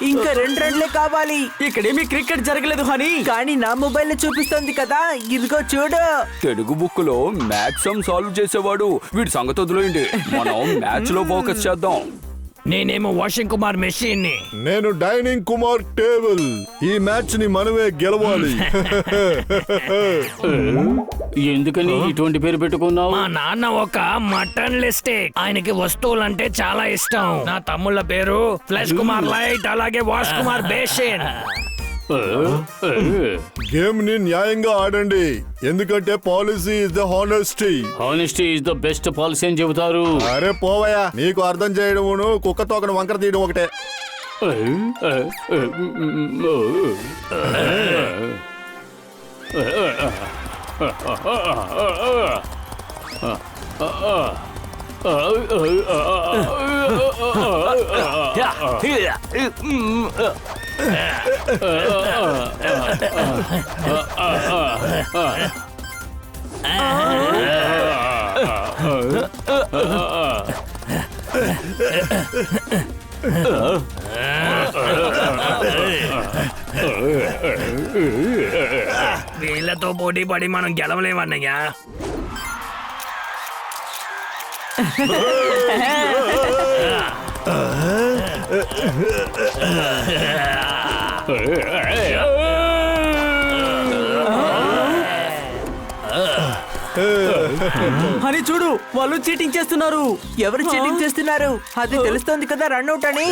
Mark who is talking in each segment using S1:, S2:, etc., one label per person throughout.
S1: ఇంకా 2 రన్లే కావాలి.
S2: ఇక్కడేమీ క్రికెట్ జరగలేదు హనీ.
S1: కానీ నా మొబైల్ చూపిస్తోంది కదా, ఇదిగో చూడు.
S3: తెలుగు బుక్ లో మ్యాథ్స్ సాల్వ్ చేసేవాడు. వీడి సంగతి వదిలేయండి, మనం మ్యాచ్ లో ఫోకస్ చేద్దాం.
S4: నేనేమో వాషింగ్ కుమార్ మెషిన్ ని.
S5: నేను డైనింగ్ కుమార్ టేబుల్. ఈ మ్యాచ్ ని మనమే గెలవాలి.
S3: ఎందుకని ఇటువంటి పేరు పెట్టుకున్నావు?
S4: మా నాన్న ఒక మటన్ లిస్టిక్. ఆయనకి వస్తువులంటే చాలా ఇష్టం. నా తమ్ముళ్ళ పేరు ఫ్లాష్ కుమార్ లైట్, అలాగే వాష్ కుమార్ బేసిన్.
S5: గేమ్ ని న్యాయంగా ఆడండి, ఎందుకంటే policy is the honesty.
S3: Honesty is the best policy అని చెబుతారు.
S5: అరే పోవయ్యా, నీకు అర్థం చేయడమును కుక్క తోకను వంకర తీయడం ఒకటే.
S4: వీళ్ళతో పోటీ పడి మనం గెలవలేమన్నయ్యా.
S2: హనీ చూడు, వాళ్ళు చీటింగ్ చేస్తున్నారు.
S1: ఎవరు చీటింగ్ చేస్తున్నారు? అది తెలుస్తోంది కదా, రన్అట్ అని.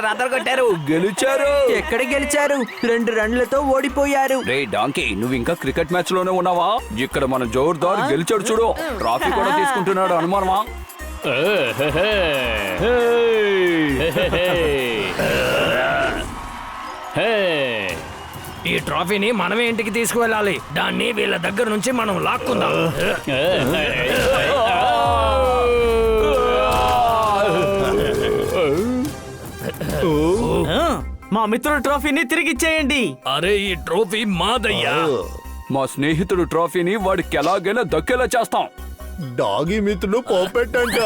S3: అదరగొట్టారు, గెలిచారు.
S1: ఎక్కడ గెలిచారు? 2 రన్లతో ఓడిపోయారు.
S3: రే డాంకీ, నువ్వు ఇంకా క్రికెట్ మ్యాచ్ లోనే ఉన్నావా? ఇక్కడ మన జోర్దార్ గెలిచాడు చూడు. ట్రాఫీ కూడా తీసుకుంటున్నాడు, అనుమానమా?
S4: ఈ ట్రోఫీని మనమే ఇంటికి తీసుకువెళ్ళాలి. దాన్ని వీళ్ళ దగ్గర నుంచి మనం లాక్కుందాం.
S2: మా మిత్రుడు ట్రోఫీని తిరిగిచ్చేయండి.
S4: అరే, ఈ ట్రోఫీ మాదయ్యా.
S3: మా స్నేహితుడు ట్రోఫీని వాడికి ఎలాగైనా దక్కేలా చేస్తాం.
S5: డాగి మిత్రుడు పోపెట్టంట.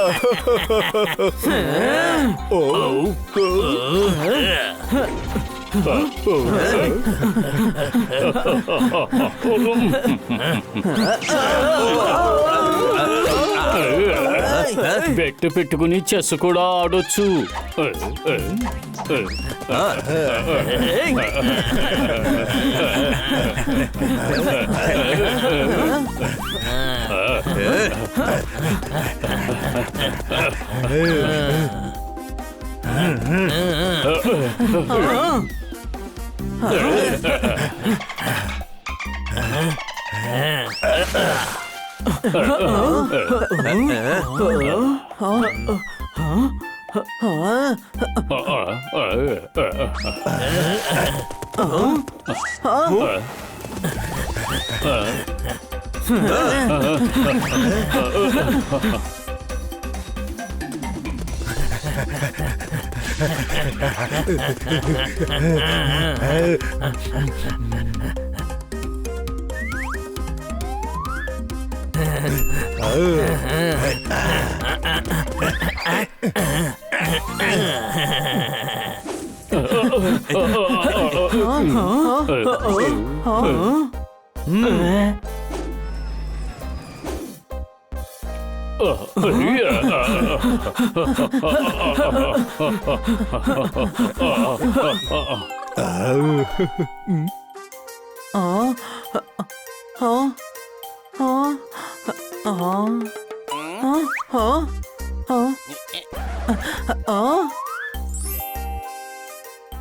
S3: బెట్టు పెట్టుకుని చెస్ కూడా ఆడొచ్చు.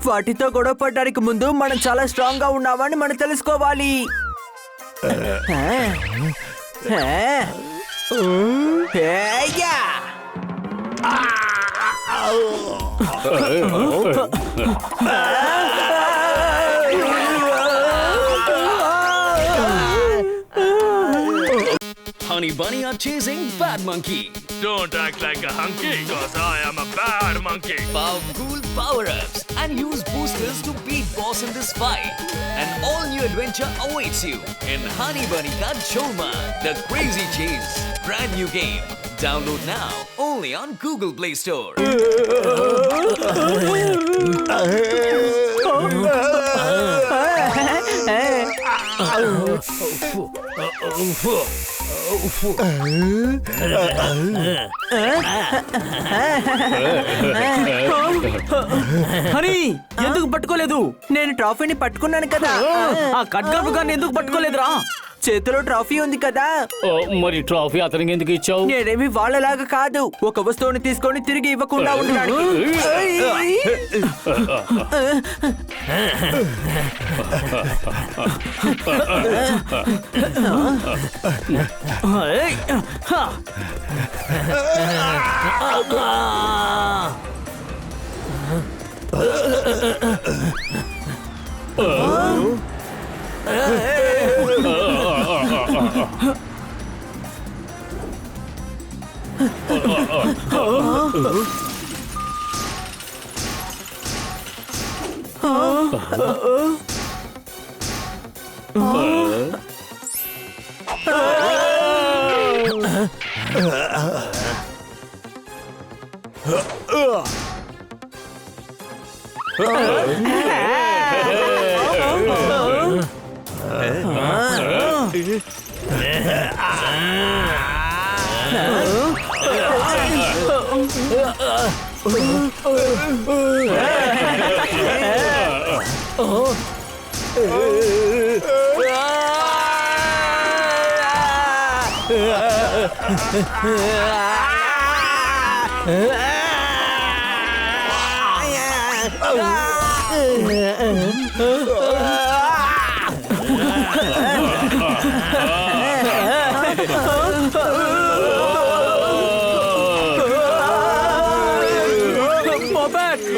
S1: వాటితో గొడవ పడడానికి ముందు మనం చాలా స్ట్రాంగ్ గా ఉన్నామని మనం తెలుసుకోవాలి. ఏయ్యా!
S6: Honey Bunny are chasing Bad Monkey.
S4: Don't act like a hunky, cause I am a bad monkey.
S6: Powerful power-ups and use boosters to beat boss in this fight. An all-new adventure awaits you in Honey Bunny Ka Choma, The Crazy Chase. Brand new game. Download now only on Google Play Store.
S2: Honey ఎందుకు పట్టుకోలేదు?
S1: నేను ట్రాఫీని పట్టుకున్నాను కదా.
S2: ఆ ఖడ్గపు గాన్ని ఎందుకు పట్టుకోలేదురా?
S1: చేతిలో trophy ఉంది కదా.
S7: మరి ట్రాఫీ అతనికి ఎందుకు ఇచ్చావు?
S1: నేనేమి వాళ్ళలాగా కాదు, ఒక వస్తువుని తీసుకొని తిరిగి ఇవ్వకుండా ఉండడానికి.
S2: ఏయ్! హా!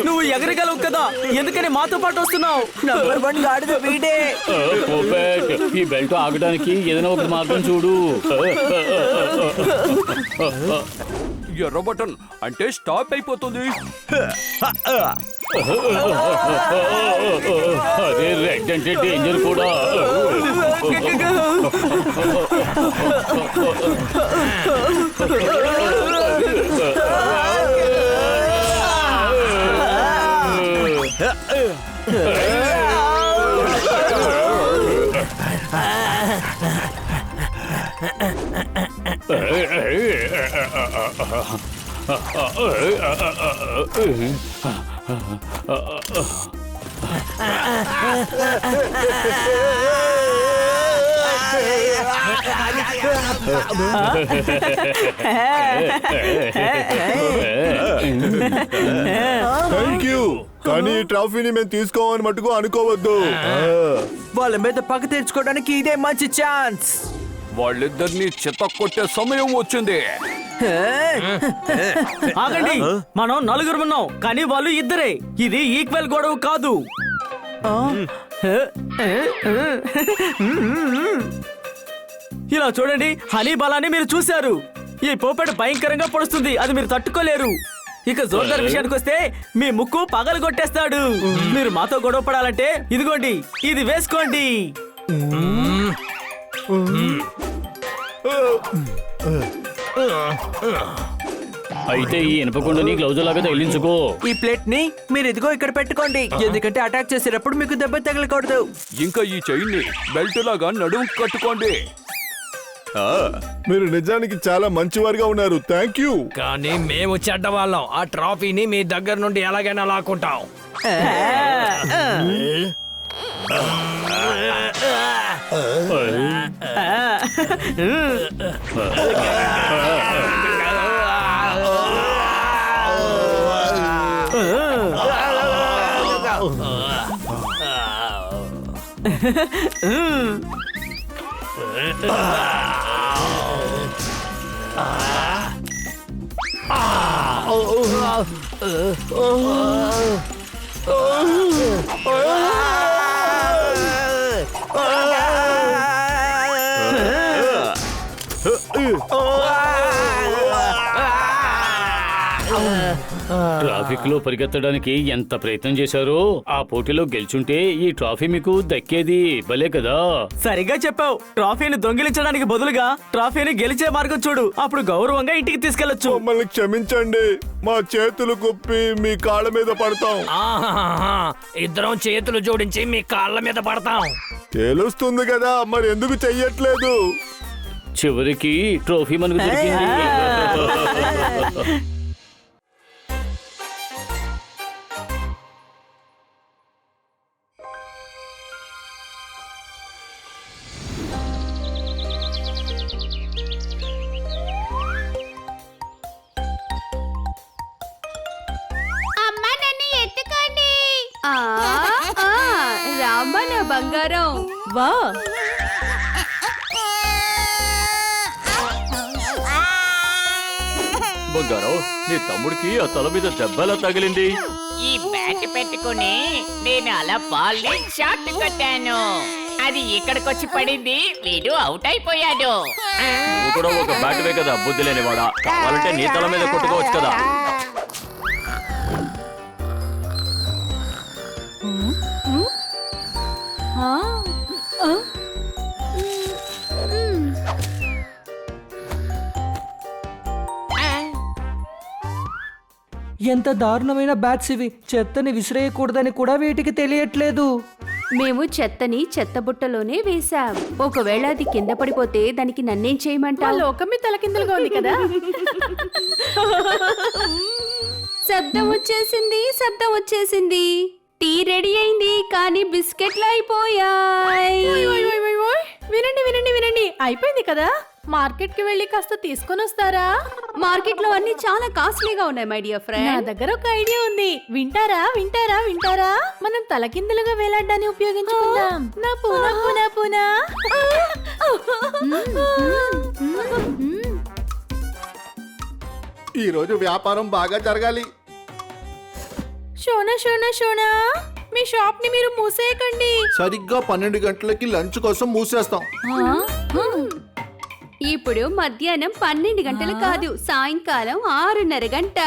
S2: నువ్వు ఎగరగలవు కదా, ఎందుకని మాతో పాటు వస్తున్నావు?
S1: నంబర్ 1 గాడిద వీడే.
S7: ఈ బెల్ట్ ఆగడానికి ఏదైనా ఒక మార్గం చూడు.
S3: ఎర్ర బటన్ అంటే స్టాప్ అయిపోతుంది.
S7: అదే రెడ్ అంటే డేంజర్ కూడా.
S5: థ్యాంక్ యూ, కానీ ఈ ట్రాఫీని మేము తీసుకోమని మటుకు అనుకోవద్దు.
S1: వాళ్ళ మీద పగ తీర్చుకోవడానికి ఇదే మంచి ఛాన్స్.
S3: వాళ్ళిద్దరిని చెత్త కొట్టే సమయం వచ్చింది.
S2: ఆగండి, మనం నలుగురు ఉన్నాం కానీ వాళ్ళు ఇద్దరే. ఇది ఈక్వల్ గొడవ కాదు. ఇలా చూడండి, హనీ బలాన్ని మీరు చూశారు. ఈ పోపెట్ భయంకరంగా పొడుస్తుంది, అది మీరు తట్టుకోలేరు. ఇక జోర్దార్ విషయానికి వస్తే మీ ముక్కు పగలు కొట్టేస్తాడు. మీరు మాతో గొడవ పడాలంటే ఇదిగోండి, ఇది వేసుకోండి.
S7: అయితే ఈ ఇనుపకుండని గ్లౌజ్ లాగా తగిలించుకో.
S1: ఈ ప్లేట్ ని మీరు ఇదిగో ఇక్కడ పెట్టుకోండి, ఎందుకంటే అటాక్ చేసేటప్పుడు మీకు దెబ్బ తగలకూడదు.
S3: ఇంకా ఈ చైన్ ని బెల్ట్ లాగా నడుము కట్టుకోండి.
S5: మీరు నిజానికి చాలా మంచివారుగా ఉన్నారు. Thank you.
S4: కానీ మేము చెడ్డవాళ్ళం. ఆ ట్రాఫీని మీ దగ్గర నుండి ఎలాగైనా లాక్కుంటాం.
S7: ట్రాఫిక్ లో పరిగెత్తడానికి ఎంత ప్రయత్నం చేశారో ఆ పోటీలో గెలుచుంటే ఈ ట్రాఫీ మీకు దక్కేది. భలే కదా.
S2: సరిగ్గా చెప్పావు. ట్రాఫీని దొంగిలించడానికి బదులుగా ట్రాఫీని గెలిచే మార్గం చూడు. అప్పుడు గౌరవంగా ఇంటికి తీసుకెళ్లొచ్చు.
S5: మమ్మల్ని క్షమించండి. మా చేతులు కుప్పి మీ కాళ్ళ మీద పడతాం.
S4: ఆహాహాహా. ఇద్దరం చేతులు జోడించి మీ కాళ్ళ మీద పడతాం.
S5: తెలుస్తుంది కదా, మరి ఎందుకు చెయ్యట్లేదు?
S7: చివరికి ట్రోఫీ మనకు దొరికింది.
S8: రామ్మా నా బంగారం. వా
S7: బంగారం, నీ తమ్ముడికి ఆ తల మీద దెబ్బలా తగిలింది.
S9: ఈ బ్యాట్ పెట్టుకుని నేను అలా బాల్ ని షాట్ కొట్టాను. అది ఇక్కడికొచ్చి పడింది. వీడు అవుట్ అయిపోయాడు.
S7: నువ్వు కూడా ఒక బ్యాట్వే కదా, బుద్ధి లేనివాడా. కావాలంటే నీ తల మీద కొట్టుకోవచ్చు కదా.
S1: ఎంత దారుణమైన బ్యాట్స్ ఇవి. చెత్తని విసిరేయకూడదని కూడా వీటికి తెలియట్లేదు.
S8: మేము చెత్తని చెత్తబుట్టలోనే వేశాం. ఒకవేళ అది కింద పడిపోతే దానికి నన్నేం చేయమంటా? లోకమే తలకిందులుగా ఉంది కదా. శబ్దం వచ్చేసింది. టీ రెడీ అయింది, కానీ బిస్కెట్లు అయిపోయాయి. వినండి, అయిపోయింది కదా. మార్కెట్ కి వెళ్ళి కాస్త తీసుకొని వస్తారా? మార్కెట్ లో అన్ని చాలా కాస్ట్లీగా ఉన్నాయి మై డియర్ ఫ్రెండ్. నా దగ్గర ఒక ఐడియా ఉంది. వింటారా? మనం తలకిందులుగా వేలాడ్డాన్ని ఉపయోగించుకుందాం. నా పూనా.
S5: ఈ రోజు వ్యాపారం బాగా జరగాలి.
S8: షోనా, మీ షాప్ ని మీరు మూసేయకండి.
S5: సరిగ్గా 12 గంటలకి లంచ్ కోసం మూసేస్తాం.
S8: ఇప్పుడు మధ్యాహ్నం 12 గంటలు కాదు, సాయంకాలం 6:30 గంట.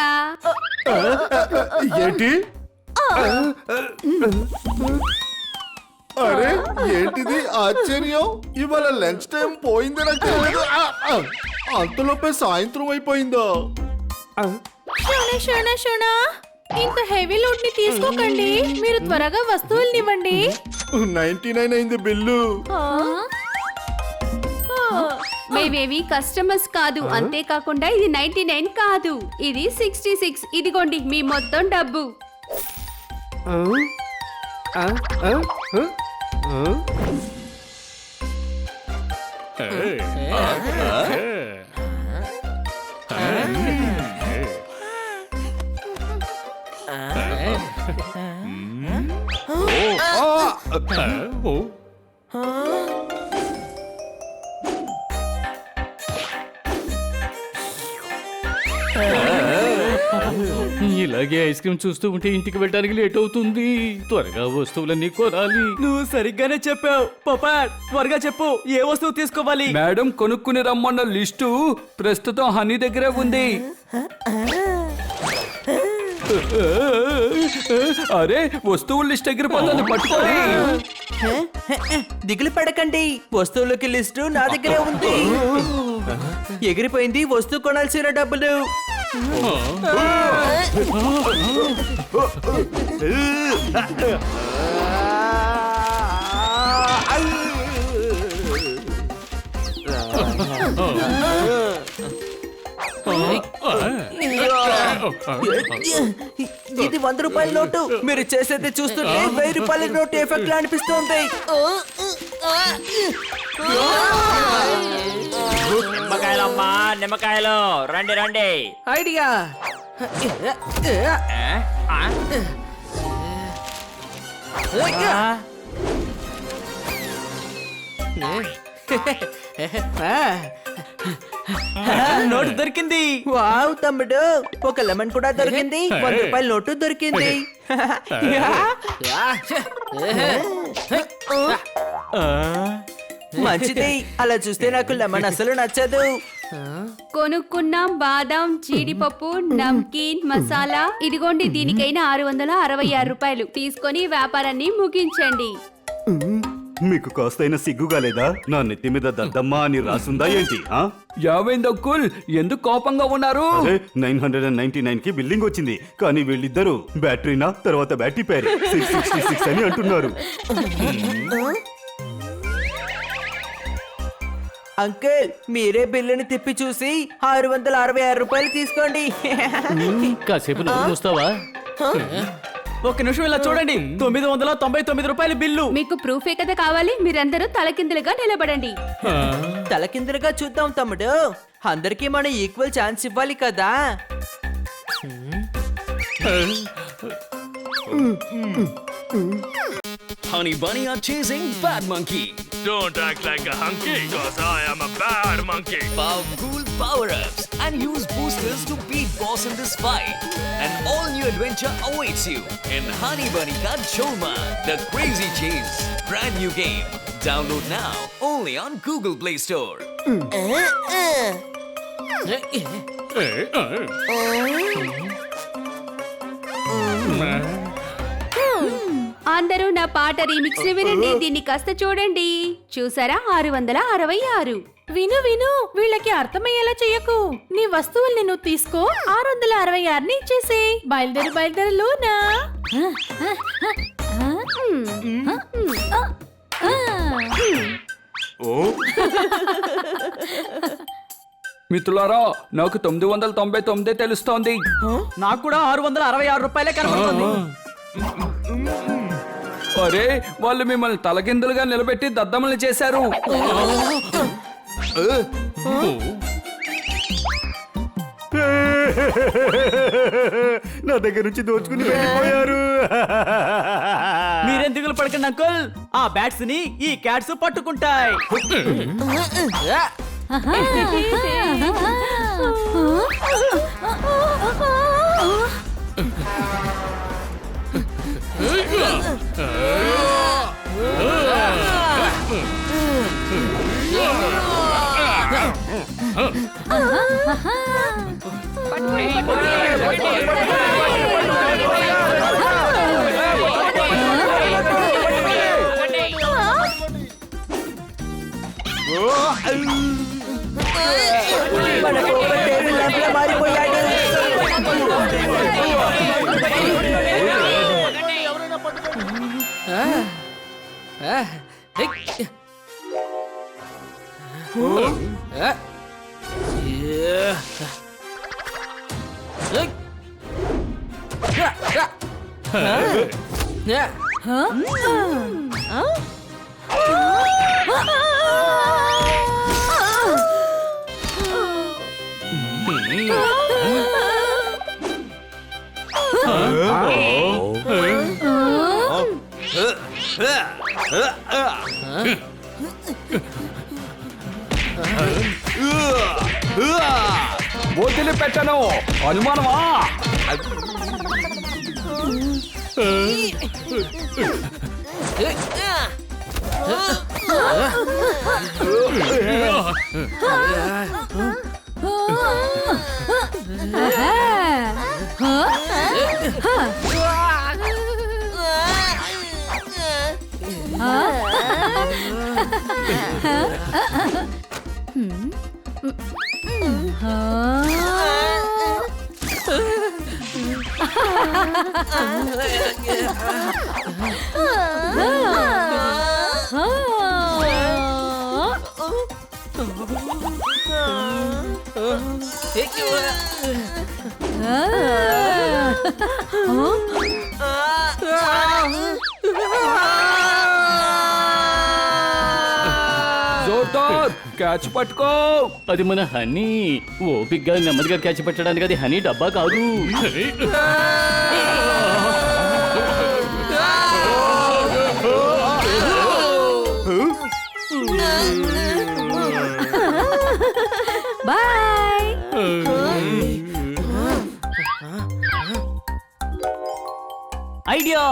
S5: ఏంటి? అరే ఏంటిది ఆశ్చర్యం. ఇవాళ లంచ్ టైం పోయింది నాకు తెలియదు. అంతలోపే సాయంత్రం అయిపోయిందో.
S8: షోనా, ఇంత హెవీ లోడ్ ని తీసుకోకండి. మీరు త్వరగా వస్తువుల్ని ఇవ్వండి.
S5: 99 అయింది బిల్లు.
S8: మేమేవి కస్టమర్స్ కాదు. అంతేకాకుండా ఇది 99 కాదు, ఇది 66. ఇదిగోండి మీ మొత్తం డబ్బు.
S7: ఇలాగే ఐస్ క్రీమ్ చూస్తూ ఉంటే ఇంటికి వెళ్ళడానికి లేట్ అవుతుంది. త్వరగా వస్తువులన్నీ కొనాలి.
S2: నువ్వు సరిగ్గానే చెప్పావు. పొపాట్, త్వరగా చెప్పు, ఏ వస్తువు తీసుకోవాలి?
S3: మేడం కొనుక్కుని రమ్మన్న లిస్టు ప్రస్తుతం హనీ దగ్గరే ఉంది. అరే వస్తువుల లిస్ట్ ఎగిరిపోతుంది, పట్టుకోండి.
S1: దిగులు పడకండి, వస్తువులకి లిస్టు నా దగ్గరే ఉంది. ఎగిరిపోయింది వస్తువు కొనాల్సిన డబ్బులు. ఇది 100 రూపాయల నోటు. మీరు చేసేది చూస్తుంటే 1000 రూపాయల నోటు ఎఫెక్ట్ లా అనిపిస్తుంది.
S9: నిమ్మకాయలమ్మా నిమ్మకాయలు రండి రండి.
S1: ఐడియా.
S2: నోటు దొరికింది.
S1: వావ్ తమ్ముడు, ఒక లెమన్ కూడా దొరికింది. 100 రూపాయల నోటు దొరికింది. మంచిది. అలా చూస్తే నాకు లెమన్ అసలు నచ్చదు.
S8: కొనుక్కున్నాం బాదాం, జీడిపప్పు, నమ్కీన్, మసాలా. ఇదిగోండి, దీనికైనా 666 రూపాయలు తీసుకొని వ్యాపారాన్ని ముగించండి.
S10: మీకు కాస్తైనా సిగ్గుగా లేదా? నా నెత్తి మీద దద్దమ్మ అని రాసుందా ఏంటి?
S3: యావైంది అంకుల్, ఎందుకు కోపంగా ఉన్నారు?
S10: 999 కి బిల్డింగ్ వచ్చింది, కానీ వీళ్ళిద్దరూ బ్యాటరీనా తర్వాత బ్యాటరీ పేరు 666 అని అంటున్నారు.
S1: అంకుల్, మీరే బిల్లుని తిప్పి చూసి 666 రూపాయలు తీసుకోండి.
S7: కాసేపు నువ్వు చూస్తావా?
S2: ఒక్క నిమిషం ఇలా చూడండి. 999 రూపాయల బిల్లు.
S8: మీకు ప్రూఫే కదా కావాలి. మీరందరూ తలకిందులుగా నిలబడండి.
S1: తలకిందులుగా చూద్దాం తమ్ముడు. అందరికీ మనం ఈక్వల్ ఛాన్స్ ఇవ్వాలి కదా.
S6: Honey Bunny are chasing Bad Monkey.
S4: Don't act like a hunky, cause I am a bad monkey.
S6: Powerful power-ups and use boosters to beat boss in this fight. An all-new adventure awaits you in Honey Bunny Ka Choma, The Crazy Chase. Brand new game. Download now only on Google Play Store.
S8: అందరూ నా పాట remix ని వినండి. దీన్ని కాస్త చూడండి. చూసారా? 666. విను విను, వీళ్ళకి అర్థమయ్యేలా చెయ్యకు. నీ వస్తువుల్ని నువ్వు తీసుకో, 666 ఇచ్చేసే. బయలుదేరు బయలుదేరు లోనా.
S3: మిత్రులారా, నాకు 999 తెలుస్తోంది.
S2: నాకు కూడా 666 రూపాయలే కనబడుతుంది.
S3: అరే, వాళ్ళు మిమ్మల్ని తలకిందులుగా నిలబెట్టి దద్దమల్ని చేశారు.
S10: నా దగ్గర నుంచి దోచుకుని వెళ్ళిపోయారు.
S2: మీరేం దిగులు పడకండి అంకుల్. ఆ బ్యాట్స్ ని ఈ క్యాట్స్ పట్టుకుంటాయి.
S1: మన కోపం టేబుల్ ల్యాంప్లా మారిపోయాడు.
S3: వదిలిపెట్టను. అనుమానమా? జోర్దార్ క్యాచ్ పట్టుకో.
S7: అది మన హనీ. ఓపిగ్గా నెమ్మదిగా క్యాచ్ పెట్టడానికి అది హనీ డబ్బా కాదు.
S8: బాయ్.
S2: ఐడియా.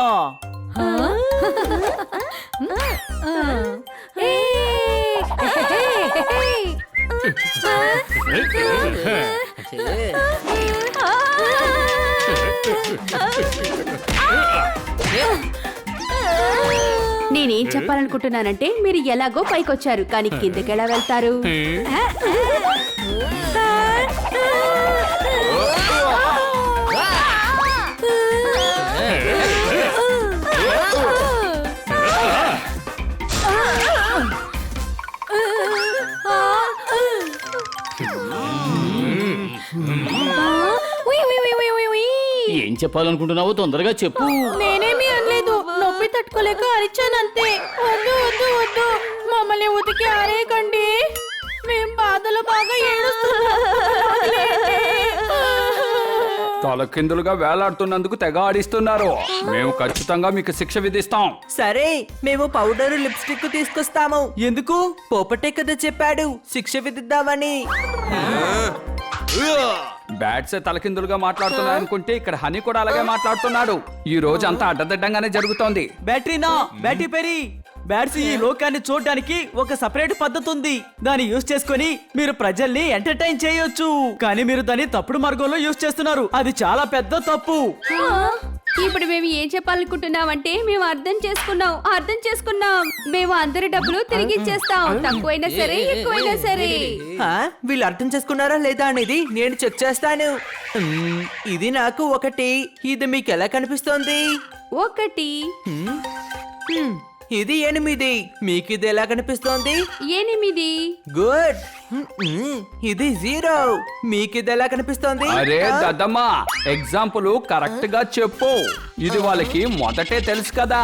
S8: నేనేం చెప్పాలనుకుంటున్నానంటే మీరు ఎలాగో పైకొచ్చారు కానీ కిందకి ఎలా వెళ్తారు?
S7: ఏం చెప్పాలనుకుంటున్నావో తొందరగా చెప్పు.
S8: నేనేమి అనలేదు, నొప్పి తట్టుకోలేక అరిచానంతే. వద్దు వద్దు వద్దు, మమ్మల్ని ఉతికి ఆరేయకండి, మేం బాధలో బాగా
S3: తలకిందులుగా వేలాడుతున్నందుకు తెగ ఆడిస్తున్నారు. మేము ఖచ్చితంగా మీకు శిక్ష విధిస్తాం.
S1: సరే, మేము పౌడర్ లిప్స్టిక్ తీసుకొస్తాము.
S2: ఎందుకు?
S1: పోపటే కదా చెప్పాడు శిక్ష విధిద్దామని.
S3: బ్యాట్స్ తలకిందులుగా మాట్లాడుతున్నాయి అనుకుంటే ఇక్కడ హనీ కూడా అలాగే మాట్లాడుతున్నాడు. ఈ రోజు అంతా అడ్డదిడ్డంగానే జరుగుతోంది.
S2: బ్యాటరీనా, బ్యాటరీ పెరి. బ్యాట్స్ ఈ లోకాన్ని చూడడానికి ఒక సపరేట్ పద్ధతి ఉంది. దాన్ని యూజ్ చేసుకొని మీరు ప్రజల్ని ఎంటర్టైన్ చేయొచ్చు. కానీ మీరు దాన్ని తప్పుడు మార్గంలో యూజ్ చేస్తున్నారు. అది చాలా పెద్ద తప్పు.
S8: ఇప్పుడు మేము ఏం చెప్పాలనుకుంటున్నామంటే మేము అర్థం చేసుకున్నాం. మేము అందరి డబ్బులు తిరిగి ఇచ్చేస్తాం, తక్కువైనా సరే ఎక్కువైనా సరే.
S1: వీళ్ళు అర్థం చేసుకున్నారా లేదా అనేది నేను చెక్ చేస్తాను. ఇది నాకు 1, ఇది మీకు ఎలా కనిపిస్తోంది?
S8: 1.
S1: ఇది 8, మీకు ఇది ఎలా కనిపిస్తోంది?
S8: 8.
S1: గుడ్. ఇది 0, మీకు ఇది ఎలా కనిపిస్తోంది?
S3: అరే దద్దమ్మా, ఎగ్జాంపుల్ కరెక్ట్ గా చెప్పు. ఇది వాళ్ళకి మొదటే తెలుసు కదా.